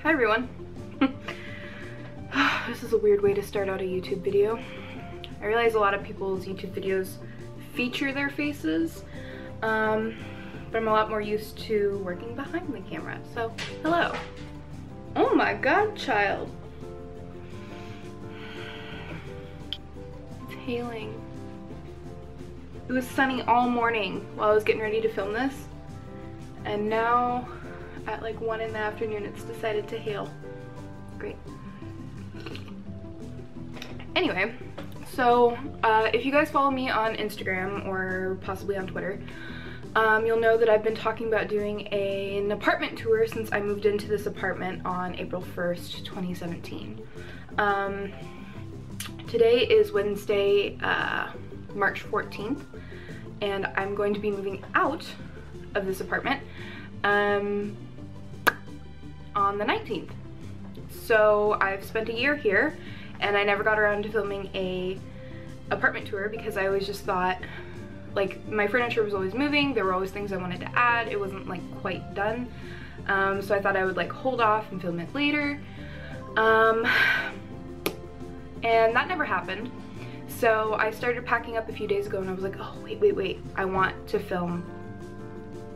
Hi everyone. This is a weird way to start out a YouTube video. I realize a lot of people's YouTube videos feature their faces, but I'm a lot more used to working behind the camera, so hello. Oh my god, child. It's hailing. It was sunny all morning while I was getting ready to film this, and now at like 1 in the afternoon it's decided to hail. Great. Anyway, so if you guys follow me on Instagram or possibly on Twitter, you'll know that I've been talking about doing an apartment tour since I moved into this apartment on April 1st, 2017. Today is Wednesday, March 14th, and I'm going to be moving out of this apartment on the 19th. So I've spent a year here and I never got around to filming a apartment tour because I always just thought, like, my furniture was always moving, there were always things I wanted to add, it wasn't like quite done. So I thought I would like hold off and film it later. And that never happened. So I started packing up a few days ago and I was like, oh wait, I want to film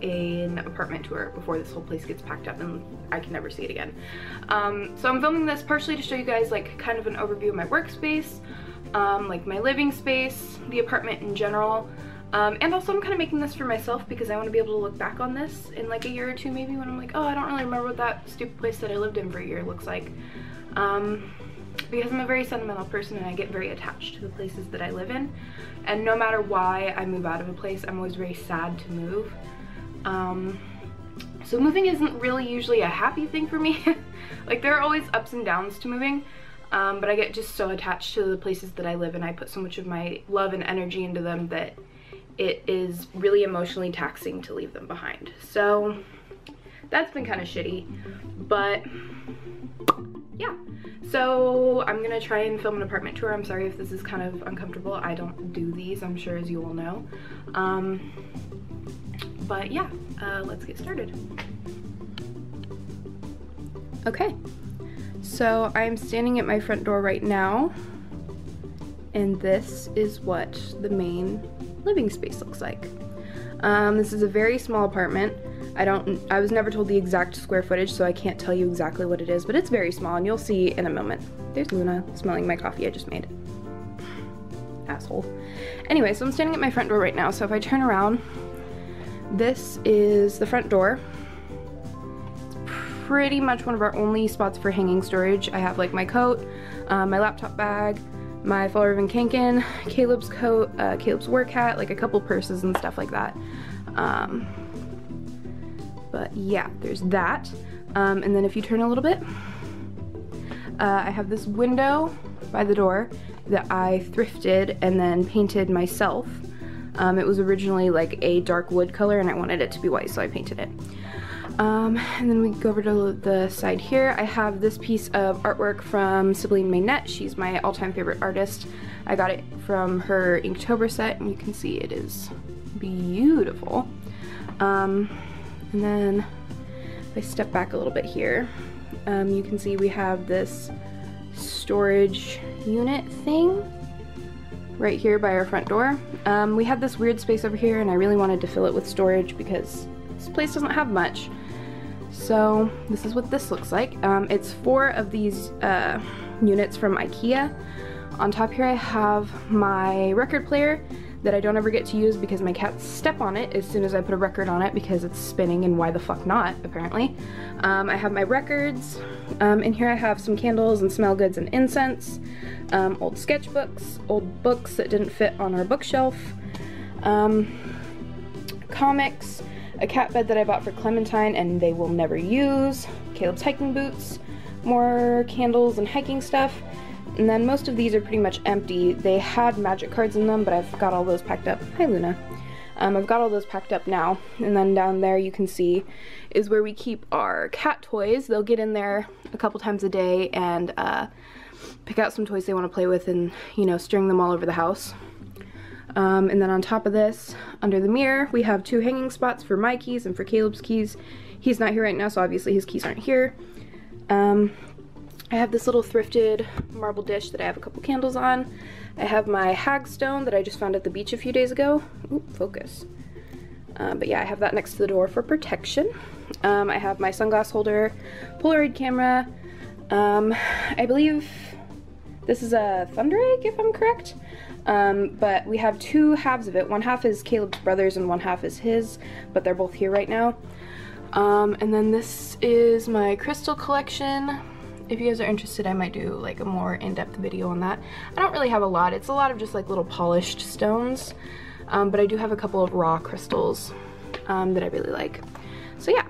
an apartment tour before this whole place gets packed up and I can never see it again. So I'm filming this partially to show you guys like kind of an overview of my workspace, like my living space, the apartment in general, and also I'm kind of making this for myself because I want to be able to look back on this in like a year or two maybe when I'm like, oh, I don't really remember what that stupid place that I lived in for a year looks like. Because I'm a very sentimental person and I get very attached to the places that I live in, and no matter why I move out of a place, I'm always very sad to move. So moving isn't really usually a happy thing for me. Like, there are always ups and downs to moving, but I get just so attached to the places that I live and I put so much of my love and energy into them that it is really emotionally taxing to leave them behind. So that's been kind of shitty, but yeah. So I'm gonna try and film an apartment tour. I'm sorry if this is kind of uncomfortable. I don't do these, I'm sure, as you all know. But yeah, let's get started. Okay, so I'm standing at my front door right now, and this is what the main living space looks like. This is a very small apartment. I was never told the exact square footage, so I can't tell you exactly what it is, but it's very small, and you'll see in a moment. There's Luna smelling my coffee I just made. Asshole. Anyway, so I'm standing at my front door right now, so if I turn around, this is the front door. It's pretty much one of our only spots for hanging storage. I have like my coat, my laptop bag, my Fall Ribbon Kanken, Caleb's coat, Caleb's work hat, like a couple purses and stuff like that. But yeah, there's that. And then if you turn a little bit, I have this window by the door that I thrifted and then painted myself. It was originally like a dark wood color and I wanted it to be white, so I painted it. And then we go over to the side here. I have this piece of artwork from Dinette. She's my all-time favorite artist. I got it from her Inktober set, and you can see it is beautiful. And then if I step back a little bit here, you can see we have this storage unit thing right here by our front door. We had this weird space over here and I really wanted to fill it with storage because this place doesn't have much. So this is what this looks like. It's 4 of these units from IKEA. On top here I have my record player that I don't ever get to use because my cats step on it as soon as I put a record on it because it's spinning, and why the fuck not, apparently. I have my records. In here I have some candles and smell goods and incense, old sketchbooks, old books that didn't fit on our bookshelf, comics, a cat bed that I bought for Clementine and they will never use, Caleb's hiking boots, more candles and hiking stuff. And then most of these are pretty much empty. They had magic cards in them, but I've got all those packed up. Hi, Luna. I've got all those packed up now. And then down there you can see is where we keep our cat toys. They'll get in there a couple times a day and pick out some toys they want to play with and, you know, string them all over the house. And then on top of this, under the mirror, we have 2 hanging spots for my keys and for Caleb's keys. He's not here right now, so obviously his keys aren't here. I have this little thrifted marble dish that I have a couple candles on. I have my hagstone that I just found at the beach a few days ago. Ooh, focus. But yeah, I have that next to the door for protection. I have my sunglass holder, Polaroid camera. I believe this is a thunder egg, if I'm correct. But we have two halves of it. One half is Caleb's brother's and one half is his, but they're both here right now. And then this is my crystal collection. If you guys are interested, I might do like a more in-depth video on that. I don't really have a lot. It's a lot of just like little polished stones. But I do have a couple of raw crystals that I really like. So yeah.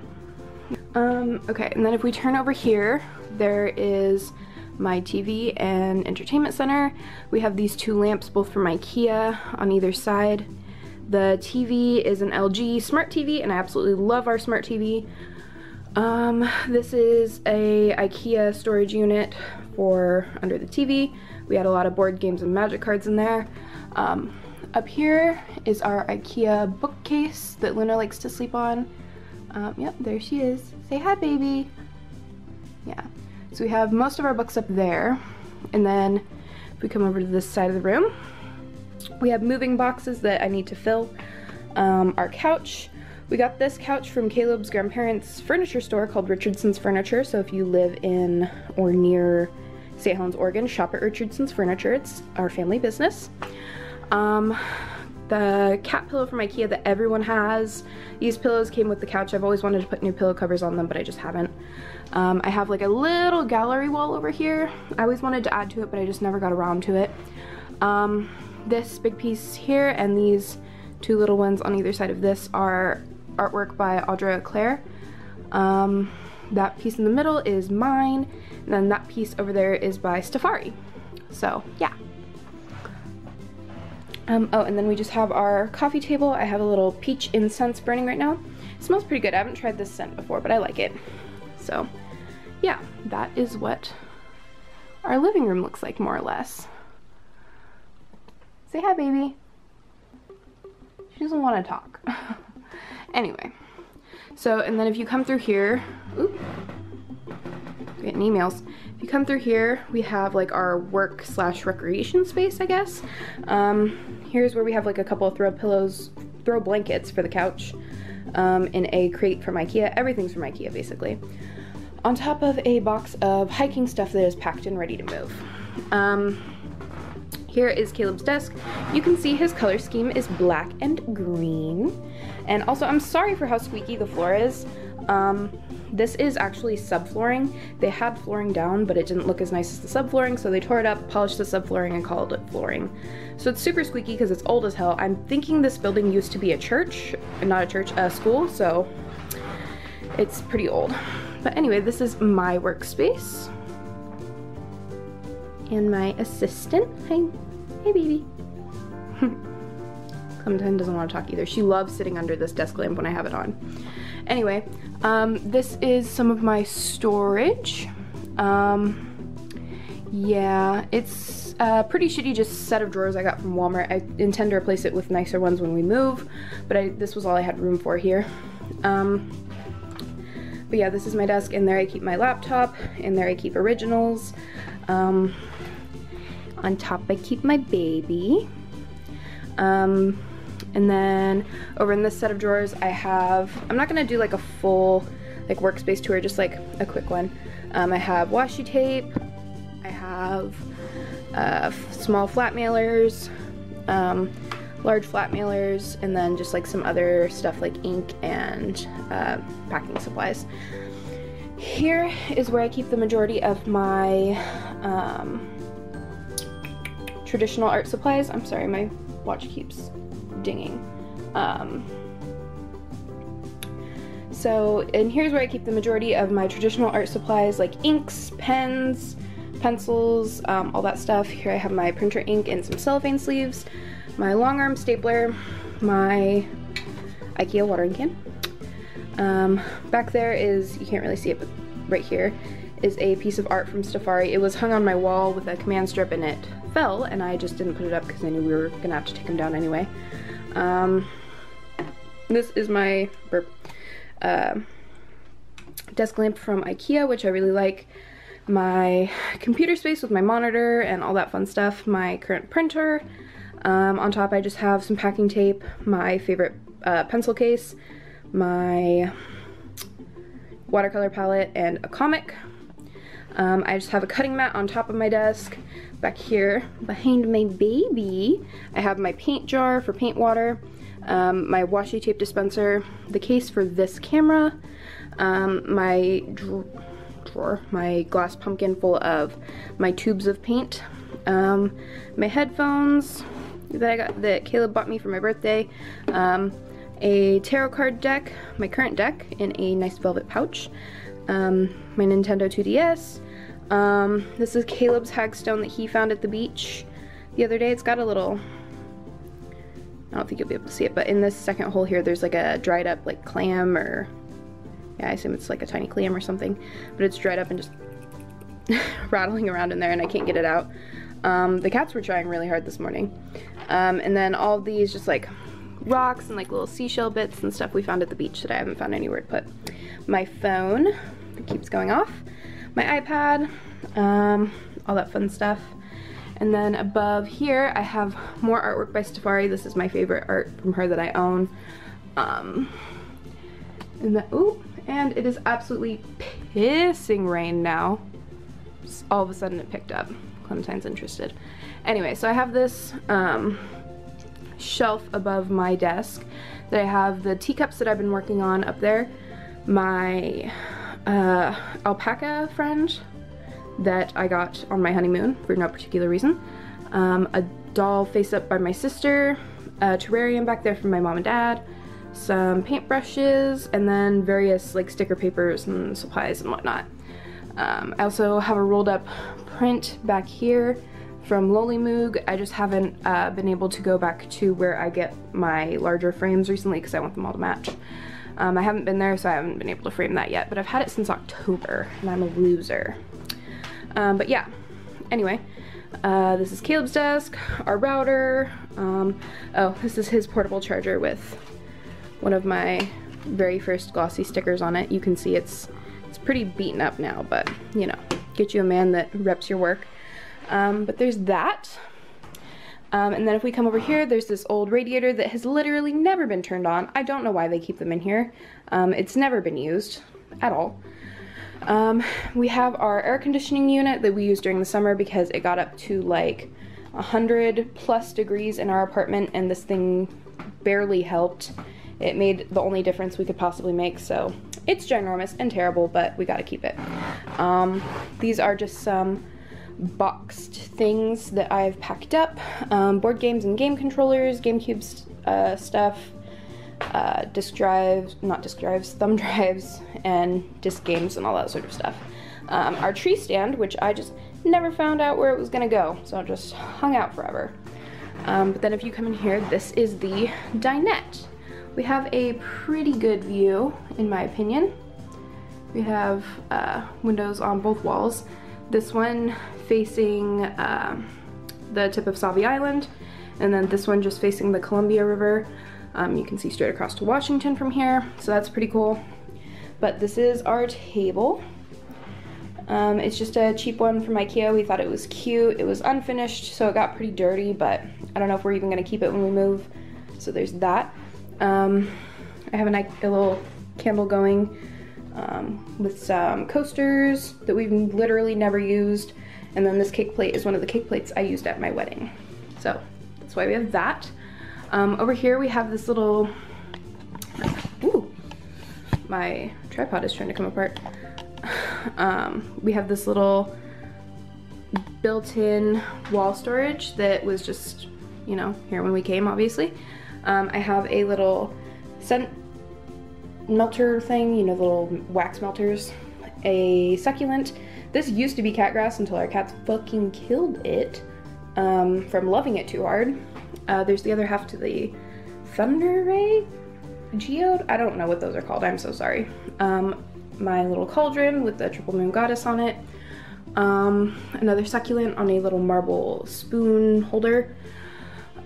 Okay, and then if we turn over here, there is my TV and entertainment center. We have these two lamps, both from IKEA, on either side. The TV is an LG smart TV, and I absolutely love our smart TV. This is a IKEA storage unit for under the TV. We had a lot of board games and magic cards in there. Up here is our IKEA bookcase that Luna likes to sleep on. Yep, there she is. Say hi, baby. Yeah, so we have most of our books up there. And then if we come over to this side of the room, we have moving boxes that I need to fill. Our couch. We got this couch from Caleb's grandparents' furniture store called Richardson's Furniture. So if you live in or near St. Helens, Oregon, shop at Richardson's Furniture. It's our family business. The cat pillow from IKEA that everyone has. These pillows came with the couch. I've always wanted to put new pillow covers on them, but I just haven't. I have like a little gallery wall over here. I always wanted to add to it, but I just never got around to it. This big piece here and these two little ones on either side of this are artwork by Audra Claire. That piece in the middle is mine, and then that piece over there is by Stafari. So yeah. Oh, and then we just have our coffee table. I have a little peach incense burning right now. It smells pretty good. I haven't tried this scent before, but I like it. So yeah, that is what our living room looks like, more or less. Say hi, baby. She doesn't want to talk. Anyway, so, and then if you come through here, ooh, getting emails. If you come through here, we have like our work / recreation space, I guess. Here's where we have like a couple of throw blankets for the couch, in a crate from IKEA. Everything's from IKEA, basically. On top of a box of hiking stuff that is packed and ready to move. Here is Caleb's desk. You can see his color scheme is black and green. And also, I'm sorry for how squeaky the floor is. This is actually subflooring. They had flooring down, but it didn't look as nice as the subflooring, so they tore it up, polished the subflooring, and called it flooring. So it's super squeaky because it's old as hell. I'm thinking this building used to be a church, not a church, a school, so it's pretty old. But anyway, this is my workspace. And my assistant. Hi. Hey, baby. Clementine doesn't want to talk either. She loves sitting under this desk lamp when I have it on. Anyway, this is some of my storage. Yeah, it's a pretty shitty just set of drawers I got from Walmart. I intend to replace it with nicer ones when we move, but this was all I had room for here. But yeah, this is my desk. In there I keep my laptop. In there I keep originals. On top I keep my baby. And then over in this set of drawers I have, I'm not gonna do like a full like workspace tour, just like a quick one. I have washi tape, I have small flat mailers, large flat mailers, and then just like some other stuff like ink and packing supplies. Here is where I keep the majority of my traditional art supplies. I'm sorry, my watch keeps dinging. And here's where I keep the majority of my traditional art supplies, like inks, pens, pencils, all that stuff. Here I have my printer ink and some cellophane sleeves, my long arm stapler, my IKEA watering can. Back there is, you can't really see it, but right here is a piece of art from Stafari. It was hung on my wall with a command strip and it fell, and I just didn't put it up because I knew we were gonna have to take him down anyway. This is my desk lamp from IKEA, which I really like, my computer space with my monitor and all that fun stuff, my current printer. On top I just have some packing tape, my favorite pencil case, my watercolor palette, and a comic. I just have a cutting mat on top of my desk. Back here behind my baby I have my paint jar for paint water, my washi tape dispenser, the case for this camera, my drawer, my glass pumpkin full of my tubes of paint, my headphones that Caleb bought me for my birthday, a tarot card deck, my current deck in a nice velvet pouch, my Nintendo 2DS. This is Caleb's hagstone that he found at the beach the other day. It's got a little, I don't think you'll be able to see it, but in this second hole here there's like a dried up like clam, or yeah, I assume it's like a tiny clam or something, but it's dried up and just rattling around in there and I can't get it out. The cats were trying really hard this morning. And then all of these just like rocks and like little seashell bits and stuff we found at the beach that I haven't found anywhere to put. My phone that keeps going off, my iPad, all that fun stuff. And then above here I have more artwork by Stefari. This is my favorite art from her that I own. And it is absolutely pissing rain now. Just all of a sudden it picked up. Clementine's interested. Anyway, so I have this shelf above my desk that I have the teacups that I've been working on up there, my alpaca friend that I got on my honeymoon for no particular reason, a doll face up by my sister, a terrarium back there from my mom and dad, some paintbrushes, and then various like sticker papers and supplies and whatnot. I also have a rolled up print back here from Lollimoog. I just haven't been able to go back to where I get my larger frames recently because I want them all to match. I haven't been there, so I haven't been able to frame that yet, but I've had it since October and I'm a loser. But yeah, anyway, this is Caleb's desk, our router. Oh, this is his portable charger with one of my very first glossy stickers on it. You can see it's pretty beaten up now, but you know, get you a man that reps your work. But there's that. And then if we come over here, there's this old radiator that has literally never been turned on. I don't know why they keep them in here. It's never been used at all. We have our air conditioning unit that we use during the summer because it got up to like 100+ degrees in our apartment and this thing barely helped. It made the only difference we could possibly make, so it's ginormous and terrible, but we gotta keep it. These are just some boxed things that I've packed up. Board games and game controllers, GameCube stuff, disk drives, not disk drives, thumb drives, and disc games and all that sort of stuff. Our tree stand, which I just never found out where it was gonna go, so it just hung out forever. But then if you come in here, this is the dinette. We have a pretty good view, in my opinion. We have windows on both walls. This one facing the tip of Sauvie Island, and then this one just facing the Columbia River. You can see straight across to Washington from here, so that's pretty cool. But this is our table. It's just a cheap one from IKEA. We thought it was cute. It was unfinished, so it got pretty dirty, but I don't know if we're even gonna keep it when we move. So there's that. I have a little candle going with some coasters that we've literally never used. And then this cake plate is one of the cake plates I used at my wedding. So that's why we have that. Over here we have this little, ooh, my tripod is trying to come apart. We have this little built-in wall storage that was just, you know, here when we came, obviously. I have a little scent melter thing, you know, the little wax melters, a succulent. This used to be cat grass until our cats fucking killed it from loving it too hard. There's the other half to the thunder ray geode. I don't know what those are called. I'm so sorry. My little cauldron with the triple moon goddess on it. Another succulent on a little marble spoon holder.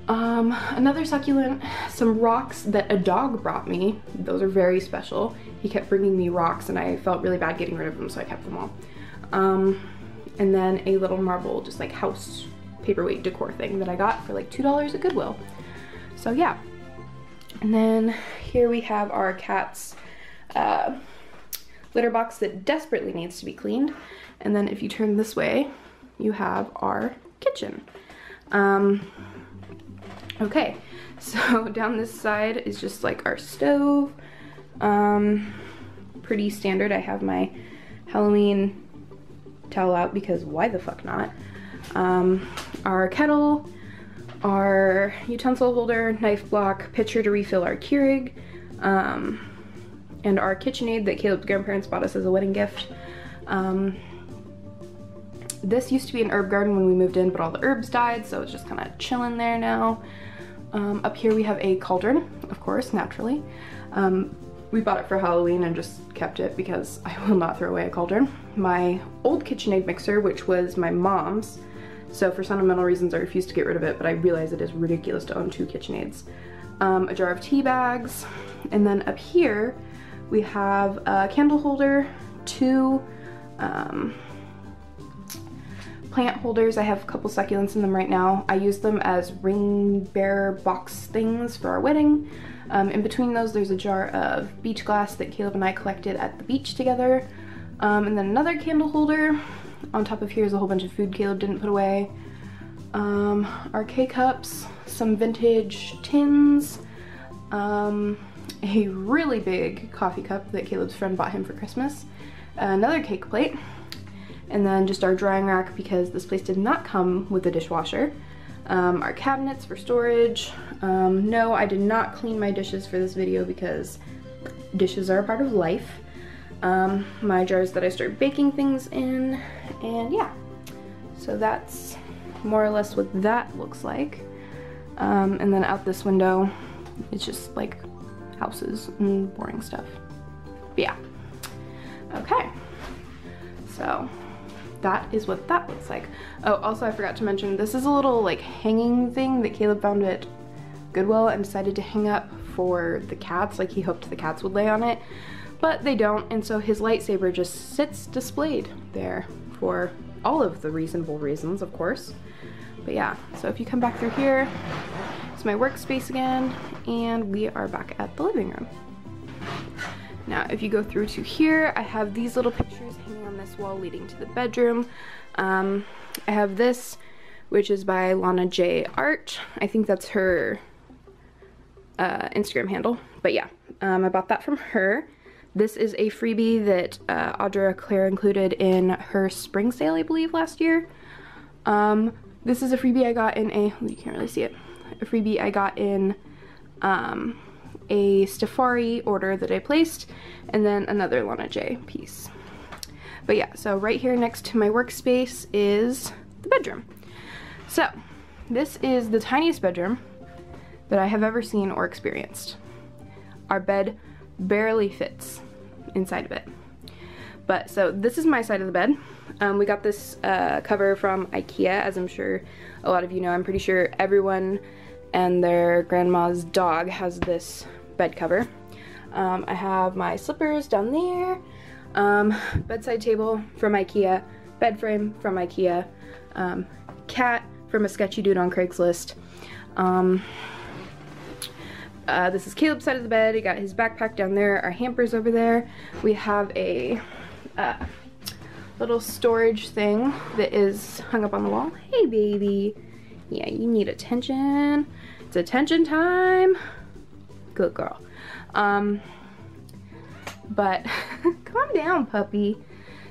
Another succulent, some rocks that a dog brought me. Those are very special. he kept bringing me rocks and I felt really bad getting rid of them, so I kept them all. And then a little marble, just like house paperweight decor thing that I got for like $2 at Goodwill. So yeah. And then here we have our cat's litter box that desperately needs to be cleaned. And then if you turn this way, you have our kitchen. Okay, so down this side is just like our stove. Pretty standard. I have my Halloween towel out because why the fuck not? Our kettle, our utensil holder, knife block, pitcher to refill our Keurig, and our KitchenAid that Caleb's grandparents bought us as a wedding gift. This used to be an herb garden when we moved in, but all the herbs died, so it's just kind of chilling there now. Up here we have a cauldron, of course, naturally. We bought it for Halloween and just kept it because I will not throw away a cauldron. My old KitchenAid mixer, which was my mom's, so for sentimental reasons I refused to get rid of it, but I realize it is ridiculous to own 2 KitchenAids. A jar of tea bags, and then up here we have a candle holder, 2 plant holders. I have a couple succulents in them right now. I use them as ring bearer box things for our wedding. In between those there's a jar of beach glass that Caleb and I collected at the beach together. And then another candle holder. On top of here is a whole bunch of food Caleb didn't put away. Our K-cups, some vintage tins, a really big coffee cup that Caleb's friend bought him for Christmas, another cake plate, and then just our drying rack because this place did not come with a dishwasher. Our cabinets for storage. No, I did not clean my dishes for this video because dishes are a part of life. My jars that I start baking things in, and yeah. So that's more or less what that looks like. And then out this window, it's just like houses and boring stuff. But yeah. Okay. So that is what that looks like. Oh, also I forgot to mention, this is a little like hanging thing that Caleb found at Goodwill and decided to hang up for the cats. Like he hoped the cats would lay on it, but they don't, and so his lightsaber just sits displayed there for all of the reasonable reasons, of course. But yeah, so if you come back through here, it's my workspace again, and we are back at the living room. Now, if you go through to here, I have these little pictures hanging on this wall leading to the bedroom. I have this, which is by Lana J Art. I think that's her Instagram handle, but yeah, I bought that from her. This is a freebie that Audra Claire included in her spring sale, I believe, last year. This is a freebie I got in a, you can't really see it, a freebie I got in a Stafari order that I placed, and then another Lana J piece. But yeah, so right here next to my workspace is the bedroom. So this is the tiniest bedroom that I have ever seen or experienced. Our bed barely fits inside of it. But so this is my side of the bed. We got this cover from IKEA, as I'm sure a lot of you know. I'm pretty sure everyone and their grandma's dog has this bed cover. I have my slippers down there, bedside table from IKEA, bed frame from IKEA, cat from a sketchy dude on Craigslist. This is Caleb's side of the bed. He got his backpack down there, our hampers over there. We have a little storage thing that is hung up on the wall. Hey baby, yeah, you need attention. It's attention time. Good girl. But calm down, puppy.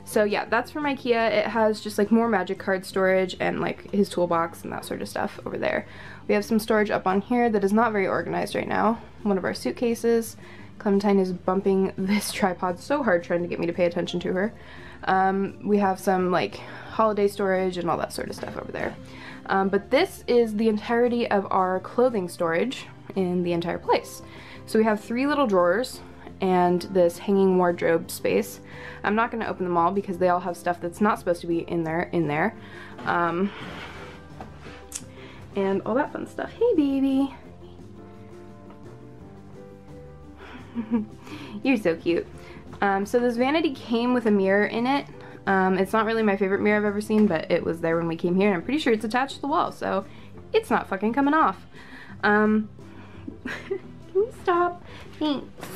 So yeah, that's from IKEA. It has just like more magic card storage and like his toolbox and that sort of stuff over there. We have some storage up on here that is not very organized right now. One of our suitcases. Clementine is bumping this tripod so hard trying to get me to pay attention to her. We have some like holiday storage and all that sort of stuff over there. But this is the entirety of our clothing storage in the entire place. So we have 3 little drawers and this hanging wardrobe space. I'm not going to open them all because they all have stuff that's not supposed to be in there. And all that fun stuff. Hey baby! You're so cute. So this vanity came with a mirror in it. It's not really my favorite mirror I've ever seen, but it was there when we came here, and I'm pretty sure it's attached to the wall, so it's not fucking coming off. Can you stop? Thanks.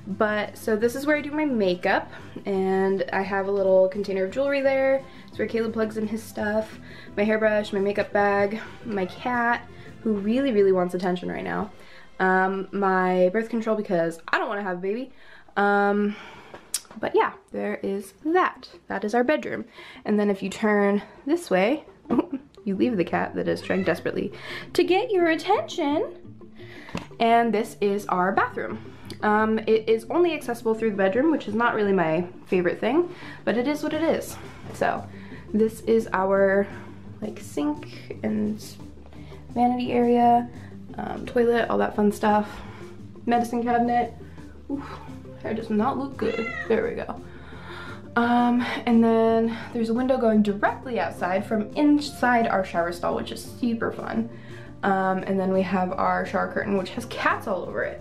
But so this is where I do my makeup, and I have a little container of jewelry there. It's where Caleb plugs in his stuff, my hairbrush, my makeup bag, my cat, who really wants attention right now, my birth control because I don't want to have a baby. But yeah, there is that. That is our bedroom. And then if you turn this way, you leave the cat that is trying desperately to get your attention. And this is our bathroom. It is only accessible through the bedroom, which is not really my favorite thing, but it is what it is. So this is our like sink and vanity area, toilet, all that fun stuff, medicine cabinet. Oof, hair does not look good. There we go. And then there's a window going directly outside from inside our shower stall, which is super fun. And then we have our shower curtain, which has cats all over it.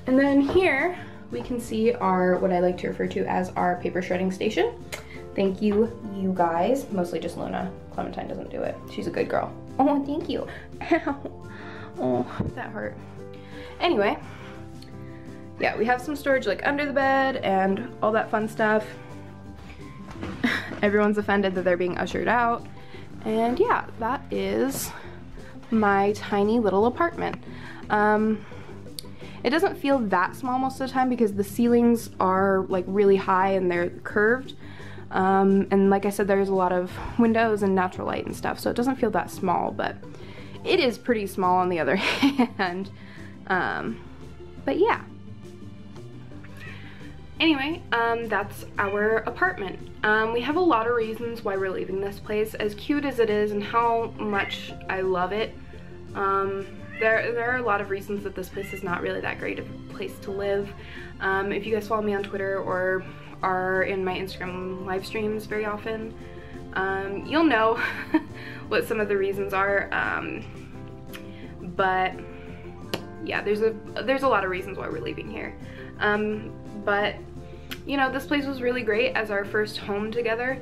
And then here we can see our, what I like to refer to as our paper shredding station. Thank you, you guys. Mostly just Luna. Clementine doesn't do it. She's a good girl. Oh, thank you. Ow. Oh, that hurt. Anyway, yeah, we have some storage like under the bed and all that fun stuff. Everyone's offended that they're being ushered out. And yeah, that is my tiny little apartment. It doesn't feel that small most of the time because the ceilings are like really high and they're curved. And like I said, there's a lot of windows and natural light and stuff, so it doesn't feel that small, but it is pretty small on the other hand. But yeah. Anyway, that's our apartment. We have a lot of reasons why we're leaving this place. As cute as it is and how much I love it, there are a lot of reasons that this place is not really that great of a place to live. If you guys follow me on Twitter or are in my Instagram live streams very often, you'll know what some of the reasons are. But yeah, there's a lot of reasons why we're leaving here. But you know, this place was really great as our first home together.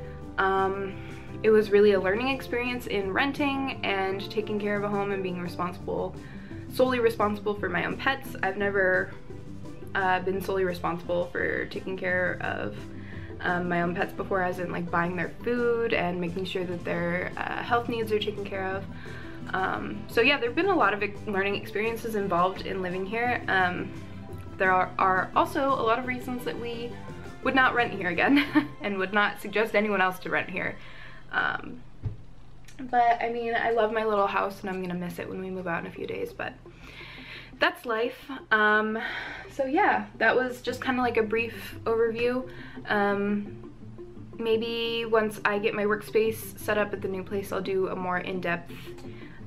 It was really a learning experience in renting and taking care of a home and being solely responsible for my own pets. I've never been solely responsible for taking care of my own pets before, as in like buying their food and making sure that their health needs are taken care of. So yeah, there have been a lot of learning experiences involved in living here. There are also a lot of reasons that we would not rent here again and would not suggest anyone else to rent here. But I mean, I love my little house and I'm gonna miss it when we move out in a few days, but that's life. So yeah, that was just kind of like a brief overview. Maybe once I get my workspace set up at the new place, I'll do a more in-depth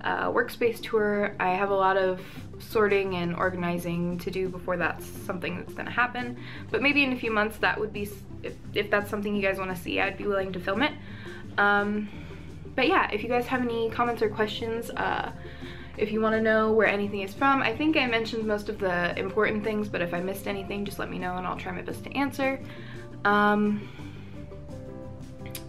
workspace tour. I have a lot of sorting and organizing to do before that's something that's gonna happen, but maybe in a few months that would be, if that's something you guys want to see, I'd be willing to film it. But yeah, if you guys have any comments or questions, if you want to know where anything is from, I think I mentioned most of the important things, but if I missed anything, just let me know and I'll try my best to answer.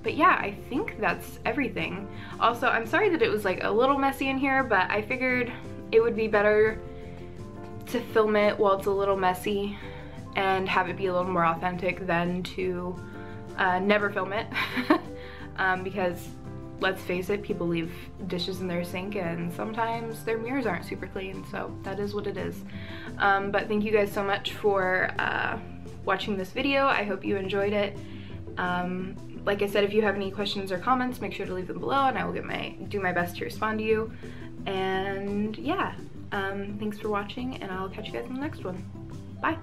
But yeah, I think that's everything. Also, I'm sorry that it was like a little messy in here, but I figured it would be better to film it while it's a little messy and have it be a little more authentic than to never film it. Because let's face it, people leave dishes in their sink and sometimes their mirrors aren't super clean, so that is what it is. But thank you guys so much for watching this video. I hope you enjoyed it. Like I said, if you have any questions or comments, make sure to leave them below and I will do my best to respond to you. And yeah, thanks for watching and I'll catch you guys in the next one. Bye.